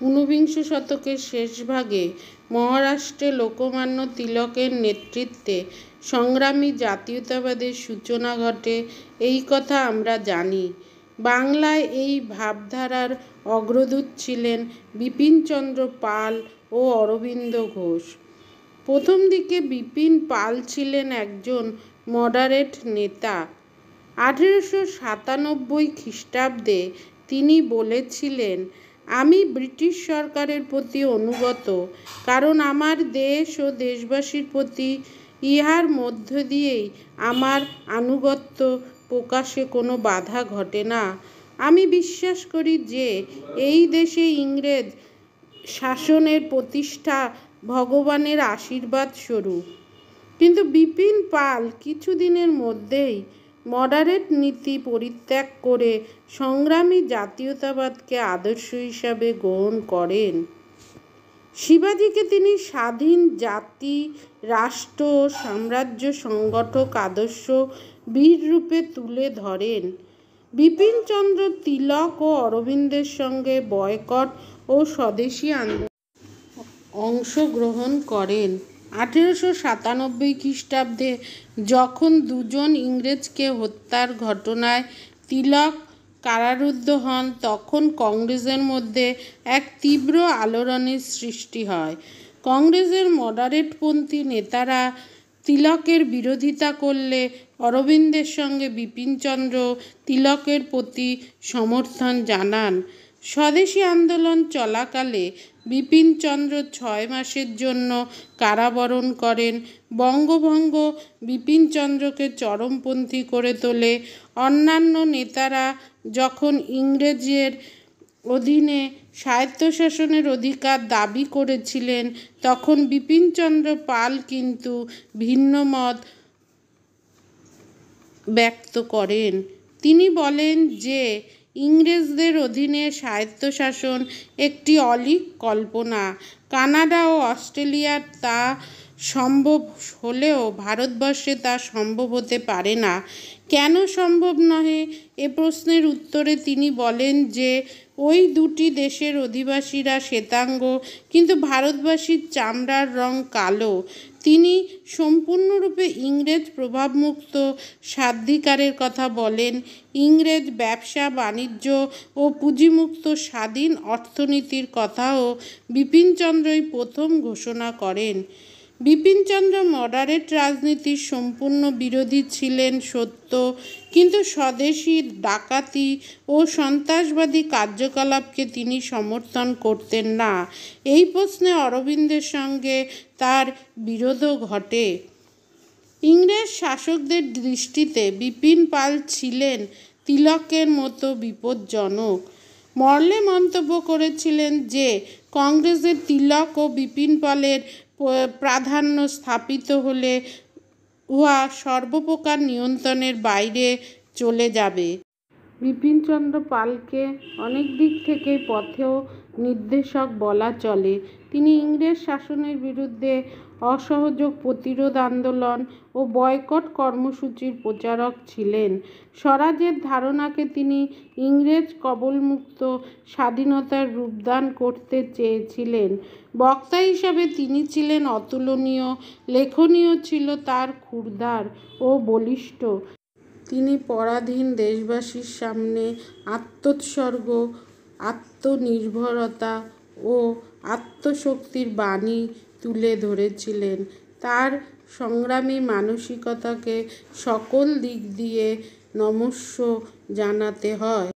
ঊনবিংশ শতকের শেষভাগে মহারাষ্ট্রে লোকমান্য তিলকের নেতৃত্বে সংগ্রামী জাতীয়তাবাদের সূচনা ঘটে, এই কথা আমরা জানি। বাংলায় এই ভাবধারার অগ্রদূত ছিলেন বিপিনচন্দ্র পাল ও অরবিন্দ ঘোষ। প্রথম দিকে বিপিন পাল ছিলেন একজন মডারেট নেতা। 1897 খ্রিস্টাব্দে তিনি বলেছিলেন, আমি ব্রিটিশ সরকারের প্রতি অনুগত, কারণ আমার দেশ ও দেশবাসীর প্রতি ইহার মধ্য দিয়েই আমার আনুগত্য প্রকাশে কোনো বাধা ঘটে না। আমি বিশ্বাস করি যে এই দেশে ইংরেজ শাসনের প্রতিষ্ঠা ভগবানের আশীর্বাদ স্বরূপ। কিন্তু বিপিন পাল কিছুদিনের মধ্যেই মডারেট নীতি পরিত্যাগ করে সংগ্রামী জাতীয়তাবাদকে আদর্শ হিসাবে গ্রহণ করেন। শিবাজিকে তিনি স্বাধীন জাতি, রাষ্ট্র ও সাম্রাজ্য সংগঠক আদর্শ বীররূপে তুলে ধরেন। বিপিনচন্দ্র তিলক ও অরবিন্দের সঙ্গে বয়কট ও স্বদেশী আন্দোলনে অংশগ্রহণ করেন। 1897 খ্রিস্টাব্দে যখন দুজন ইংরেজকে হত্যার ঘটনায় তিলক কারারুদ্ধ হন, তখন কংগ্রেসের মধ্যে এক তীব্র আলোড়নের সৃষ্টি হয়। কংগ্রেসের মডারেটপন্থী নেতারা তিলকের বিরোধিতা করলে অরবিন্দের সঙ্গে বিপিনচন্দ্র তিলকের প্রতি সমর্থন জানান। স্বদেশী আন্দোলন চলাকালে বিপিনচন্দ্র 6 মাসের জন্য কারাবরণ করেন। বঙ্গভঙ্গ বিপিনচন্দ্রকে চরমপন্থী করে তোলে। অন্যান্য নেতারা যখন ইংরেজের অধীনে স্বায়ত্তশাসনের অধিকার দাবি করেছিলেন, তখন বিপিনচন্দ্র পাল কিন্তু ভিন্ন মত ব্যক্ত করেন। তিনি বলেন যে ইংরেজদের অধীনে স্বায়ত্তশাসন একটি অলীক কল্পনা। কানাডা ও অস্ট্রেলিয়ায় তা সম্ভব হলেও ভারতবর্ষে তা সম্ভব হতে পারে না। কেন সম্ভব নহে, এ প্রশ্নের উত্তরে তিনি বলেন যে ওই দুটি দেশের অধিবাসীরা শ্বেতাঙ্গ, কিন্তু ভারতবাসীর চামড়ার রং কালো। তিনি সম্পূর্ণরূপে ইংরেজ প্রভাবমুক্ত স্বাধিকারের কথা বলেন। ইংরেজ ব্যবসা বাণিজ্য ও পুঁজিমুক্ত স্বাধীন অর্থনীতির কথাও বিপিনচন্দ্রই প্রথম ঘোষণা করেন। বিপিনচন্দ্র মডারেট রাজনীতির সম্পূর্ণ বিরোধী ছিলেন সত্য, কিন্তু স্বদেশী ডাকাতি ও সন্ত্রাসবাদী কার্যকলাপকে তিনি সমর্থন করতেন না। এই প্রশ্নে অরবিন্দের সঙ্গে তার বিরোধও ঘটে। ইংরেজ শাসকদের দৃষ্টিতে বিপিন পাল ছিলেন তিলকের মতো বিপজ্জনক। মর্লে মন্তব্য করেছিলেন যে কংগ্রেসে তিলক ও বিপিন পালের প্রাধান্য স্থাপিত হলে উহা সর্বপ্রকার নিয়ন্ত্রণের বাইরে চলে যাবে। বিপিনচন্দ্র পালকে অনেক দিক থেকেই পথেও নির্দেশক বলা চলে। তিনি ইংরেজ শাসনের বিরুদ্ধে অসহযোগ প্রতিরোধ আন্দোলন ও বয়কট কর্মসূচির প্রচারক ছিলেন। স্বরাজের ধারণাকে তিনি ইংরেজ কবলমুক্ত স্বাধীনতার রূপদান করতে চেয়েছিলেন। বক্তা হিসাবে তিনি ছিলেন অতুলনীয়, লেখনীও ছিল তার ক্ষুরধার ও বলিষ্ঠ। তিনি পরাধীন দেশবাসীর সামনে আত্মোৎসর্গ, আত্মনির্ভরতা ও আত্মশক্তির বাণী তুলে ধরেছিলেন। তার সংগ্রামী মানসিকতাকে সকল দিক দিয়ে নমস্য জানাতে হয়।